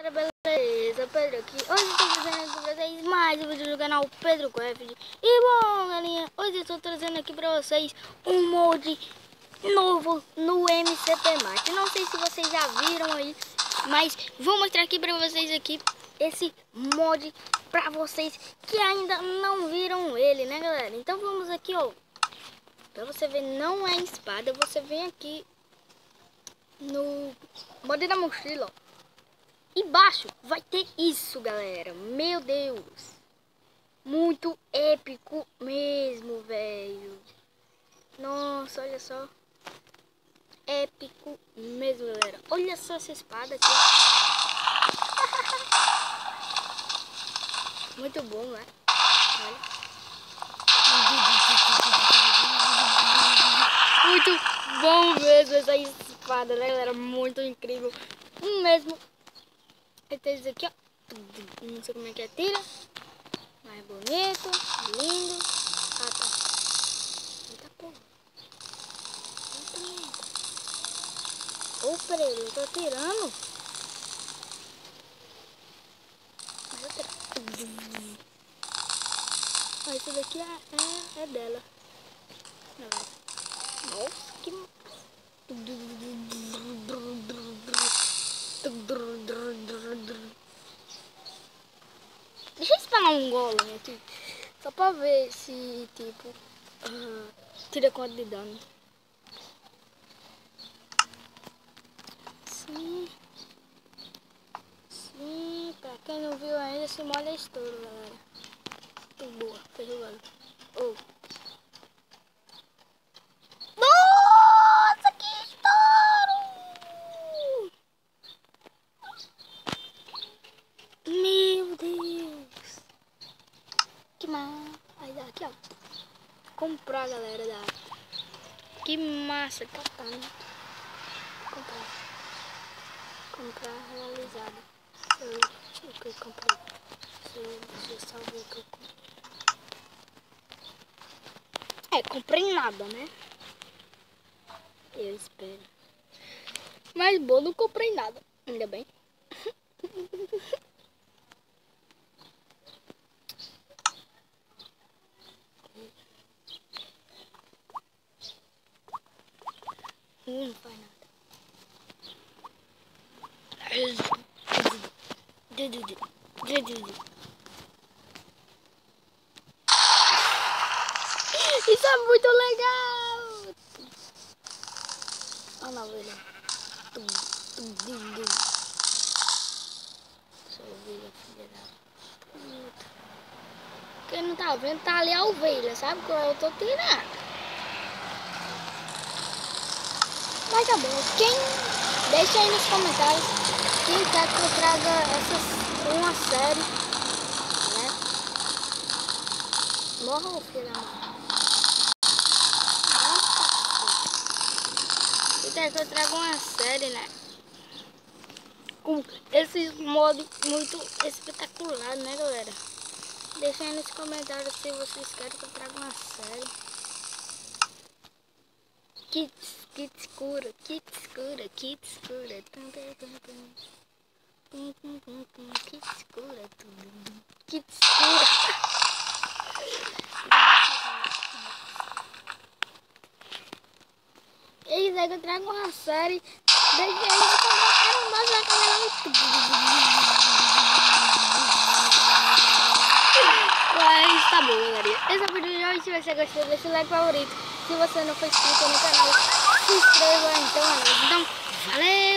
Beleza, Pedro aqui. Hoje eu estou trazendo aqui pra vocês mais um vídeo do canal Pedro Craft. E bom, galerinha, hoje eu estou trazendo aqui pra vocês um mod novo no MCP Max. Não sei se vocês já viram aí, mas vou mostrar aqui pra vocês aqui esse mod pra vocês que ainda não viram ele, né, galera? Então vamos aqui, ó. Pra você ver, não é espada, você vem aqui no mod da mochila, ó. Embaixo vai ter isso, galera. Meu Deus. Muito épico mesmo, velho. Nossa, olha só. Épico mesmo, galera. Olha só essa espada aqui. Muito bom, né? Olha. Muito bom mesmo essa espada, né, galera? Muito incrível mesmo. Tem isso aqui, ó. Não sei como é que é tira. Mais bonito, lindo. Ah, tá. Eita porra. Ô, peraí, eu tô tirando. Ah, esse daqui é dela. Nossa, que massa. Deixa eu espanar um golem aqui, só pra ver se, tipo, tira quanto de dano. Sim, pra quem não viu ainda, esse mod é estouro, galera. Muito boa, foi jogando. Oh. Nossa, que estouro! Meu Deus! Que massa! Aí dá aqui, ó. Comprar, galera, dá. Que massa, katana. Comprar realizado. O que eu comprei? Deixa eu só ver o que eu comprei. Comprei nada, né? Eu espero. Mas bom, não comprei nada. Ainda bem. Não faz nada. Isso é muito legal! Olha lá, velho. Deixa eu ver a filha da puta. Quem não tá vendo, tá ali a ovelha, sabe? Que eu tô tirando. Mas tá bom. Deixa aí nos comentários quem quer que eu traga uma série, né? Morra, ô filho da mãe. Quem quer que eu traga uma série, né? Com esse modo muito espetacular, né, galera? Deixa aí nos comentários se vocês querem que eu traga uma série. Kits escura, kits escura, kits escura. Kits escura, tudo. Kits escura. E aí, daí eu trago uma série. Deixa aí no comentário, mostra a câmera. Mas tá bom, galera. Esse é o vídeo de hoje. Se você gostou, deixa o like favorito. Se você não for inscrito no canal, se inscreva então, galera. Então, valeu!